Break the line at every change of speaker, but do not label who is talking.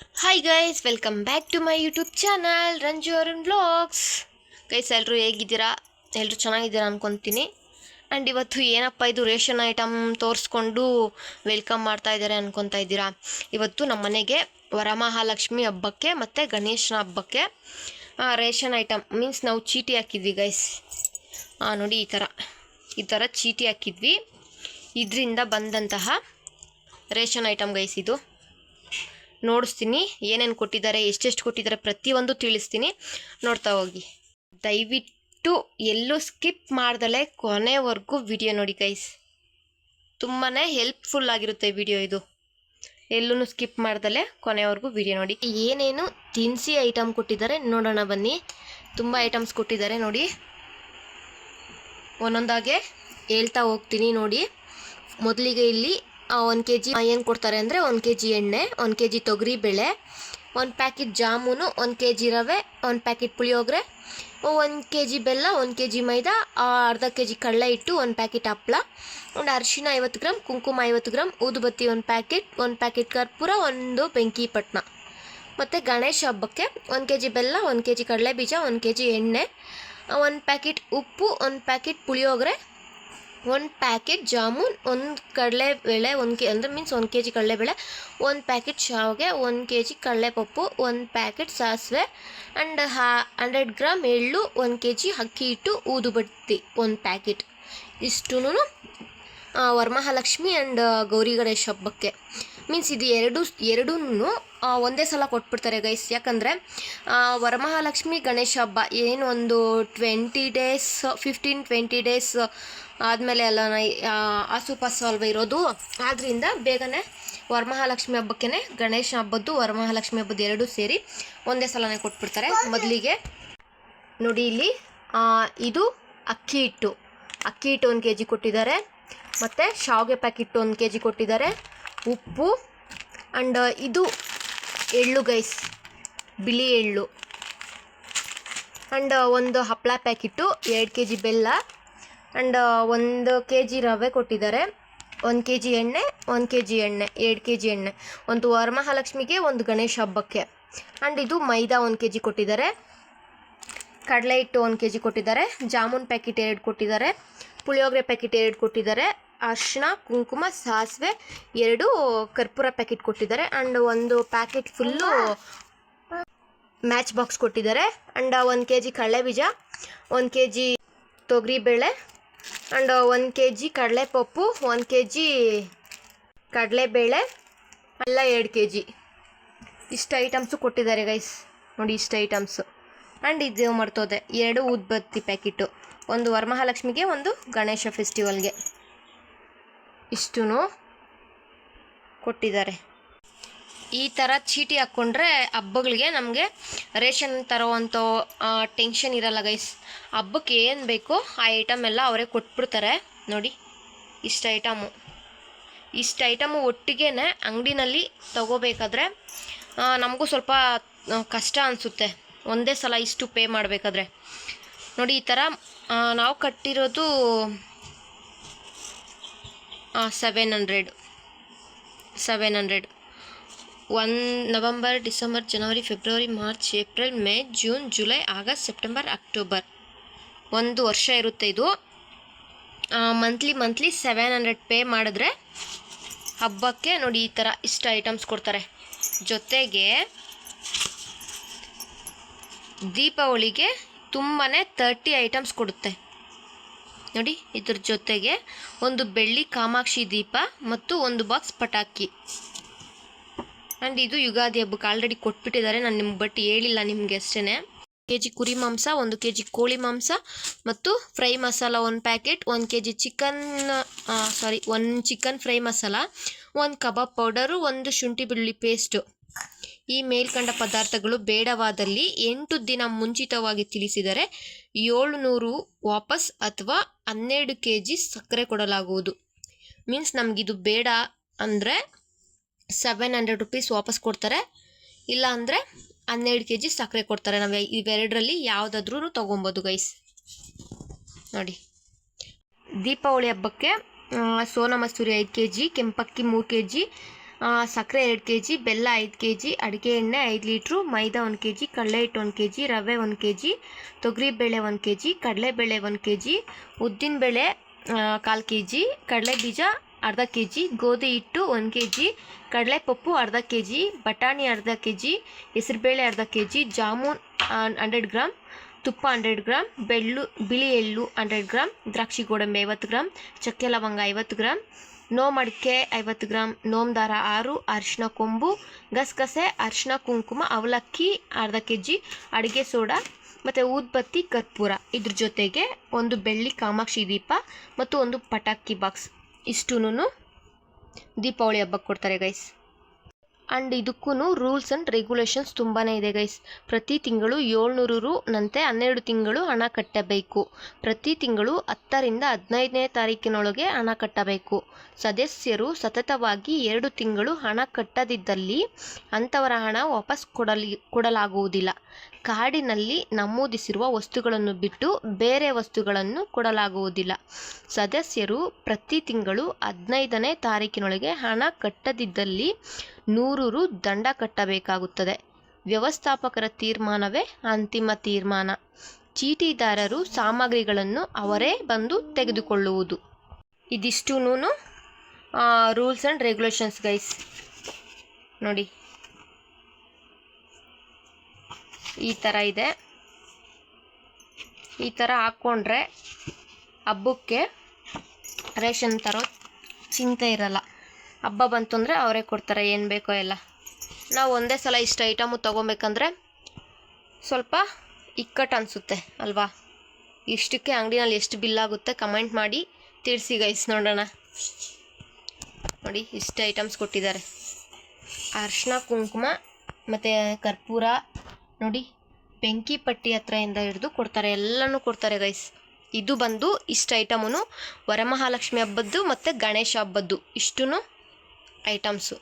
Hi guys, welcome back to my YouTube channel Ranju Arun vlogs. Guys, ಎಲ್ಲರೂ ಹೇಗಿದ್ದೀರಾ? ಎಲ್ಲರೂ ಚೆನ್ನಾಗಿದ್ದೀರಾ ಅನ್ಕೊತೀನಿ. ಆ್ಯಂಡ್ ಇವತ್ತು ಏನಪ್ಪ ಇದು ರೇಷನ್ ಐಟಮ್ ತೋರಿಸ್ಕೊಂಡು ವೆಲ್ಕಮ್ ಮಾಡ್ತಾ ಇದ್ದಾರೆ ಅನ್ಕೊತಾ ಇದ್ದೀರಾ? ಇವತ್ತು ನಮ್ಮ ಮನೆಗೆ ವರಮಹಾಲಕ್ಷ್ಮಿ ಹಬ್ಬಕ್ಕೆ ಮತ್ತು ಗಣೇಶನ ಹಬ್ಬಕ್ಕೆ ರೇಷನ್ ಐಟಮ್ ಮೀನ್ಸ್ ನಾವು ಚೀಟಿ ಹಾಕಿದ್ವಿ ಗೈಸ್. ನೋಡಿ ಈ ಥರ ಚೀಟಿ ಹಾಕಿದ್ವಿ. ಇದರಿಂದ ಬಂದಂತಹ ರೇಷನ್ ಐಟಮ್ ಗೈಸ್. ಇದು ನೋಡಿಸ್ತೀನಿ ಏನೇನು ಕೊಟ್ಟಿದ್ದಾರೆ, ಎಷ್ಟೆಷ್ಟು ಕೊಟ್ಟಿದ್ದಾರೆ ಪ್ರತಿಯೊಂದು ತಿಳಿಸ್ತೀನಿ, ನೋಡ್ತಾ ಹೋಗಿ. ದಯವಿಟ್ಟು ಎಲ್ಲೂ ಸ್ಕಿಪ್ ಮಾಡ್ದಲೆ ಕೊನೆವರೆಗೂ ವಿಡಿಯೋ ನೋಡಿ ಗೈಸ್. ತುಂಬಾ ಹೆಲ್ಪ್ಫುಲ್ ಆಗಿರುತ್ತೆ ವಿಡಿಯೋ ಇದು. ಎಲ್ಲೂ ಸ್ಕಿಪ್ ಮಾಡ್ದಲೆ ಕೊನೆವರೆಗೂ ವಿಡಿಯೋ ನೋಡಿ. ಏನೇನು ತಿನಿಸಿ ಐಟಮ್ ಕೊಟ್ಟಿದ್ದಾರೆ ನೋಡೋಣ ಬನ್ನಿ. ತುಂಬ ಐಟಮ್ಸ್ ಕೊಟ್ಟಿದ್ದಾರೆ ನೋಡಿ, ಒಂದೊಂದಾಗೆ ಹೇಳ್ತಾ ಹೋಗ್ತೀನಿ ನೋಡಿ. ಮೊದಲಿಗೆ ಇಲ್ಲಿ 1 kg ಏನು ಕೊಡ್ತಾರೆ ಅಂದರೆ 1 kg ಎಣ್ಣೆ, 1 kg ತೊಗರಿಬೇಳೆ, 1 ಪ್ಯಾಕೆಟ್ ಜಾಮೂನು, 1 kg ರವೆ, 1 ಪ್ಯಾಕೆಟ್ ಪುಳಿಯೋಗರೆ, 1 kg ಬೆಲ್ಲ, 1 kg ಮೈದಾ, ಅರ್ಧ kg ಕಡಲೆ ಹಿಟ್ಟು, 1 ಪ್ಯಾಕೆಟ್ ಹಪ್ಪಳ, ಒಂದು ಅರಿಶಿನ 50 ಗ್ರಾಮ್, ಕುಂಕುಮ 50 ಗ್ರಾಮ್, ಊದುಬತ್ತಿ 1 ಪ್ಯಾಕೆಟ್, 1 ಪ್ಯಾಕೆಟ್ ಕರ್ಪೂರ, 1 ಬೆಂಕಿ ಪಟ್ಟಣ. ಮತ್ತು ಗಣೇಶ ಹಬ್ಬಕ್ಕೆ 1 kg ಬೆಲ್ಲ, 1 kg ಕಡಲೆ ಬೀಜ, 1 kg ಎಣ್ಣೆ, 1 ಪ್ಯಾಕೆಟ್ ಉಪ್ಪು, 1 ಪ್ಯಾಕೆಟ್ ಪುಳಿಯೋಗರೆ, 1 ಪ್ಯಾಕೆಟ್ ಜಾಮೂನ್, 1 ಕಡಲೆಬೇಳೆ, 1 kg ಕಡಲೆಬೇಳೆ, 1 ಪ್ಯಾಕೆಟ್ ಶಾವಿಗೆ, 1 kg ಕಡಲೆಪಪ್ಪು, 1 ಪ್ಯಾಕೆಟ್ ಸಾಸಿವೆ, ಆ್ಯಂಡ್ 100 ಗ್ರಾಮ್ ಎಳ್ಳು, 1 kg ಅಕ್ಕಿ ಹಿಟ್ಟು, ಊದುಬತ್ತಿ 1 ಪ್ಯಾಕೆಟ್. ಇಷ್ಟೂ ವರಮಹಾಲಕ್ಷ್ಮಿ ಆ್ಯಂಡ್ ಗೌರಿ ಗಣೇಶ ಹಬ್ಬಕ್ಕೆ ಮೀನ್ಸ್ ಇದು ಎರಡೂ ಒಂದೇ ಸಲ ಕೊಟ್ಬಿಡ್ತಾರೆ ಗೈಸ್. ಯಾಕಂದರೆ ವರಮಹಾಲಕ್ಷ್ಮಿ ಗಣೇಶ ಹಬ್ಬ ಏನು ಒಂದು 15-20 ಡೇಸ್ ಆದಮೇಲೆ ಅಲ್ಲ ಆಸುಪಾಸು ಅಲ್ವ ಇರೋದು. ಆದ್ದರಿಂದ ಬೇಗನೆ ವರಮಹಾಲಕ್ಷ್ಮಿ ಹಬ್ಬಕ್ಕೆ ಗಣೇಶ ಹಬ್ಬದ್ದು ವರಮಹಾಲಕ್ಷ್ಮಿ ಹಬ್ಬದ್ದು ಎರಡೂ ಸೇರಿ ಒಂದೇ ಸಲನೇ ಕೊಟ್ಬಿಡ್ತಾರೆ. ಮೊದಲಿಗೆ ನೋಡಿ ಇಲ್ಲಿ ಇದು ಅಕ್ಕಿ ಹಿಟ್ಟು 1 kg ಕೊಟ್ಟಿದ್ದಾರೆ. ಮತ್ತು ಶಾವಿಗೆ ಪ್ಯಾಕೆಟ್ 1 kg ಕೊಟ್ಟಿದ್ದಾರೆ. ಉಪ್ಪು ಆ್ಯಂಡ್ ಇದು ಎಳ್ಳು ಗೈಸ್, ಬಿಳಿ ಎಳ್ಳು, ಆ್ಯಂಡ್ ಒಂದು ಹಪ್ಪಳ ಪ್ಯಾಕೆಟು, 2 kg ಬೆಲ್ಲ, ಆ್ಯಂಡ್ 1 kg ರವೆ ಕೊಟ್ಟಿದ್ದಾರೆ. 1 kg ಎಣ್ಣೆ, 1 kg ಎಣ್ಣೆ, 2 kg ಎಣ್ಣೆ, ಒಂದು ವರಮಹಾಲಕ್ಷ್ಮಿಗೆ, ಒಂದು ಗಣೇಶ ಹಬ್ಬಕ್ಕೆ. ಆ್ಯಂಡ್ ಇದು ಮೈದಾ 1 kg ಕೊಟ್ಟಿದ್ದಾರೆ. ಕಡಲೆ ಹಿಟ್ಟು 1 kg ಕೊಟ್ಟಿದ್ದಾರೆ. ಜಾಮೂನ್ ಪ್ಯಾಕೆಟ್ 2 ಕೊಟ್ಟಿದ್ದಾರೆ. ಪುಳಿಯೋಗರೆ ಪ್ಯಾಕೆಟ್ 2 ಕೊಟ್ಟಿದ್ದಾರೆ. ಅರಿಶಿನ, ಕುಂಕುಮ, ಸಾಸಿವೆ 2 ಕರ್ಪೂರ ಪ್ಯಾಕೆಟ್ ಕೊಟ್ಟಿದ್ದಾರೆ. And 1 packet full match box ಕೊಟ್ಟಿದ್ದಾರೆ. ಆ್ಯಂಡ್ 1 kg ಕಡಲೆ ಬೀಜ, 1 kg ತೊಗರಿಬೇಳೆ, ಆ್ಯಂಡ್ 1 kg ಕಡಲೆಪಪ್ಪು, 1 kg ಕಡಲೆಬೇಳೆ, ಎಲ್ಲ 2 kg. ಇಷ್ಟು ಐಟಮ್ಸು ಕೊಟ್ಟಿದ್ದಾರೆ ಗೈಸ್ ನೋಡಿ, ಇಷ್ಟು ಐಟಮ್ಸು. ಆ್ಯಂಡ್ ಇದು ಮರ್ತೋದೆ 2 ಊದುಬತ್ತಿ ಪ್ಯಾಕೆಟು, ಒಂದು ವರಮಹಾಲಕ್ಷ್ಮಿಗೆ, ಒಂದು ಗಣೇಶ ಫೆಸ್ಟಿವಲ್ಗೆ. ಇಷ್ಟೂ ಕೊಟ್ಟಿದ್ದಾರೆ. ಈ ಥರ ಚೀಟಿ ಹಾಕ್ಕೊಂಡ್ರೆ ಹಬ್ಬಗಳಿಗೆ ನಮಗೆ ರೇಷನ್ ತರೋವಂಥ ಟೆನ್ಷನ್ ಇರಲ್ಲ ಗೈಸ್. ಹಬ್ಬಕ್ಕೆ ಏನು ಬೇಕೋ ಆ ಐಟಮ್ ಎಲ್ಲ ಅವರೇ ಕೊಟ್ಬಿಡ್ತಾರೆ ನೋಡಿ. ಇಷ್ಟು ಐಟಮು ಒಟ್ಟಿಗೆ ಅಂಗಡಿನಲ್ಲಿ ತಗೋಬೇಕಾದ್ರೆ ನಮಗೂ ಸ್ವಲ್ಪ ಕಷ್ಟ ಅನಿಸುತ್ತೆ, ಒಂದೇ ಸಲ ಇಷ್ಟು ಪೇ ಮಾಡಬೇಕಾದ್ರೆ. ನೋಡಿ ಈ ಥರ ನಾವು ಕಟ್ಟಿರೋದು 700 1 ನವಂಬರ್, ಡಿಸೆಂಬರ್, ಜನವರಿ, ಫೆಬ್ರವರಿ, March, April, May, June, July, August, September, October, 1 ವರ್ಷ ಇರುತ್ತೆ ಇದು. ಮಂತ್ಲಿ 700 ಪೇ ಮಾಡಿದ್ರೆ ಹಬ್ಬಕ್ಕೆ ನೋಡಿ ಈ ಥರ ಇಷ್ಟು ಐಟಮ್ಸ್ ಕೊಡ್ತಾರೆ. ಜೊತೆಗೆ ದೀಪಾವಳಿಗೆ ತುಂಬಾ 30 ಐಟಮ್ಸ್ ಕೊಡುತ್ತೆ ನೋಡಿ. ಇದ್ರ ಜೊತೆಗೆ ಒಂದು ಬೆಳ್ಳಿ ಕಾಮಾಕ್ಷಿ ದೀಪ ಮತ್ತು 1 ಬಾಕ್ಸ್ ಪಟಾಕಿ. ಆ್ಯಂಡ್ ಇದು ಯುಗಾದಿ ಹಬ್ಬಕ್ಕೆ ಆಲ್ರೆಡಿ ಕೊಟ್ಬಿಟ್ಟಿದ್ದಾರೆ, ನಾನು ನಿಮ್ಗೆ ಹೇಳಿಲ್ಲ ನಿಮಗೆ ಅಷ್ಟೇ. 1 kg ಕುರಿ ಮಾಂಸ, 1 kg ಕೋಳಿ ಮಾಂಸ ಮತ್ತು fry masala 1 packet, 1 kg chicken fry masala, 1 ಕಬಾಬ್ ಪೌಡರು, 1 ಶುಂಠಿ ಬೆಳ್ಳುಳ್ಳಿ ಪೇಸ್ಟು. ಈ ಮೇಲ್ಕಂಡ ಪದಾರ್ಥಗಳು ಬೇಡವಾದಲ್ಲಿ 8 ದಿನ ಮುಂಚಿತವಾಗಿ ತಿಳಿಸಿದರೆ 700 ವಾಪಸ್ ಅಥವಾ 12 kg ಸಕ್ಕರೆ ಕೊಡಲಾಗುವುದು. ಮೀನ್ಸ್ ನಮಗಿದು ಬೇಡ ಅಂದರೆ 700 ರೂಪೀಸ್ ವಾಪಸ್ ಕೊಡ್ತಾರೆ, ಇಲ್ಲ ಅಂದರೆ 12 kg ಸಕ್ಕರೆ ಕೊಡ್ತಾರೆ. ನಾವು ಇವೆರಡರಲ್ಲಿ ಯಾವುದಾದ್ರೂ ತೊಗೊಬೋದು ಗೈಸ್ ನೋಡಿ. ದೀಪಾವಳಿ ಹಬ್ಬಕ್ಕೆ ಸೋನಾ ಮಸೂರಿ 5 kg, ಕೆಂಪಕ್ಕಿ 3 kg, ಸಕ್ಕರೆ 2 kg, ಬೆಲ್ಲ 5 kg, ಅಡುಗೆ ಎಣ್ಣೆ 5 ಲೀಟ್ರು, ಮೈದಾ 1 kg, ಕಡಲೆ ಹಿಟ್ಟು 1 kg, ರವೆ 1 kg, ತೊಗರಿಬೇಳೆ 1 kg, ಕಡಲೆಬೇಳೆ 1 kg, ಉದ್ದಿನಬೇಳೆ 1/4 kg, ಕಡಲೆ ಬೀಜ ಅರ್ಧ kg, ಗೋಧಿ ಹಿಟ್ಟು 1 kg, ಕಡಲೆಪಪ್ಪು ಅರ್ಧ kg, ಬಟಾಣಿ ಅರ್ಧ kg, ಹೆಸರುಬೇಳೆ ಅರ್ಧ kg, ಜಾಮೂನ್ 100 ಗ್ರಾಮ್, ತುಪ್ಪ 100 ಗ್ರಾಮ್, ಬಿಳಿ ಎಳ್ಳು 100 ಗ್ರಾಮ್, ದ್ರಾಕ್ಷಿ ಗೋಡಂಬಿ 50 ಗ್ರಾಮ್, ಚಕ್ಕೆ ಲವಂಗ 50 ಗ್ರಾಮ್, ನೋಮ್ ಅಡಿಕೆ 50 ಗ್ರಾಮ್, ನೋಮ್ ದಾರ 6, ಅರಿಶಿನ ಕೊಂಬು, ಗಸಗಸೆ, ಅರಿಶಿನ ಕುಂಕುಮ, ಅವಲಕ್ಕಿ ಅರ್ಧ kg, ಅಡುಗೆ ಸೋಡಾ ಮತ್ತು ಊದ್ಬತ್ತಿ ಕರ್ಪೂರ. ಇದ್ರ ಜೊತೆಗೆ ಒಂದು ಬೆಳ್ಳಿ ಕಾಮಾಕ್ಷಿ ದೀಪ ಮತ್ತು ಒಂದು ಪಟಾಕಿ ಬಾಕ್ಸ್. ಇಷ್ಟೂ ದೀಪಾವಳಿ ಹಬ್ಬಕ್ಕೆ ಕೊಡ್ತಾರೆ ಗೈಸ್. ಆ್ಯಂಡ್ ಇದಕ್ಕೂ ರೂಲ್ಸ್ ಆ್ಯಂಡ್ ರೆಗ್ಯುಲೇಷನ್ಸ್ ತುಂಬಾ ಇದೆ ಗೈಸ್. ಪ್ರತಿ ತಿಂಗಳು 700 ರು ನಂತೆ 12 ತಿಂಗಳು ಹಣ ಕಟ್ಟಬೇಕು. ಪ್ರತಿ ತಿಂಗಳು 10ರಿಂದ 15ನೇ ತಾರೀಕಿನೊಳಗೆ ಹಣ ಕಟ್ಟಬೇಕು. ಸದಸ್ಯರು ಸತತವಾಗಿ 2 ತಿಂಗಳು ಹಣ ಕಟ್ಟದಿದ್ದಲ್ಲಿ ಅಂಥವರ ಹಣ ವಾಪಸ್ ಕೊಡಲಾಗುವುದಿಲ್ಲ. ಕಾರ್ಡಿನಲ್ಲಿ ನಮೂದಿಸಿರುವ ವಸ್ತುಗಳನ್ನು ಬಿಟ್ಟು ಬೇರೆ ವಸ್ತುಗಳನ್ನು ಕೊಡಲಾಗುವುದಿಲ್ಲ. ಸದಸ್ಯರು ಪ್ರತಿ ತಿಂಗಳು 15ನೇ ತಾರೀಕಿನೊಳಗೆ ಹಣ ಕಟ್ಟದಿದ್ದಲ್ಲಿ 100 ರು ದಂಡ ಕಟ್ಟಬೇಕಾಗುತ್ತದೆ. ವ್ಯವಸ್ಥಾಪಕರ ತೀರ್ಮಾನವೇ ಅಂತಿಮ ತೀರ್ಮಾನ. ಚೀಟಿದಾರರು ಸಾಮಗ್ರಿಗಳನ್ನು ಅವರೇ ಬಂದು ತೆಗೆದುಕೊಳ್ಳುವುದು. ಇದಿಷ್ಟೂ ರೂಲ್ಸ್ ಆ್ಯಂಡ್ ರೆಗ್ಯುಲೇಷನ್ಸ್ ಗೈಸ್. ನೋಡಿ ಈ ಥರ ಇದೆ. ಈ ಥರ ಹಾಕ್ಕೊಂಡ್ರೆ ಹಬ್ಬಕ್ಕೆ ರೇಷನ್ ತರೋ ಚಿಂತೆ ಇರಲ್ಲ. ಹಬ್ಬ ಬಂತು ಅಂದರೆ ಅವರೇ ಕೊಡ್ತಾರೆ ಏನು ಬೇಕೋ ಎಲ್ಲ. ನಾವು ಒಂದೇ ಸಲ ಇಷ್ಟು ಐಟಮು ತೊಗೊಬೇಕಂದ್ರೆ ಸ್ವಲ್ಪ ಇಕ್ಕಟ್ಟು ಅನಿಸುತ್ತೆ ಅಲ್ವಾ. ಇಷ್ಟಕ್ಕೆ ಅಂಗಡಿನಲ್ಲಿ ಎಷ್ಟು ಬಿಲ್ಲಾಗುತ್ತೆ ಕಮೆಂಟ್ ಮಾಡಿ ತಿಳಿಸಿ ಗೈಸ್, ನೋಡೋಣ. ನೋಡಿ ಇಷ್ಟು ಐಟಮ್ಸ್ ಕೊಟ್ಟಿದ್ದಾರೆ. ಅರಿಶಿನ ಕುಂಕುಮ ಮತ್ತು ಕರ್ಪೂರ ನೋಡಿ, ಬೆಂಕಿ ಪಟ್ಟಿ ಹತ್ರದಿಂದ ಹಿಡಿದು ಕೊಡ್ತಾರೆ, ಎಲ್ಲನೂ ಕೊಡ್ತಾರೆ ಗೈಸ್. ಇದು ಬಂದು ಇಷ್ಟು ಐಟಮು ವರಮಹಾಲಕ್ಷ್ಮಿ ಹಬ್ಬದ್ದು ಮತ್ತು ಗಣೇಶ ಹಬ್ಬದ್ದು ಇಷ್ಟೂ ಐಟಮ್ಸು.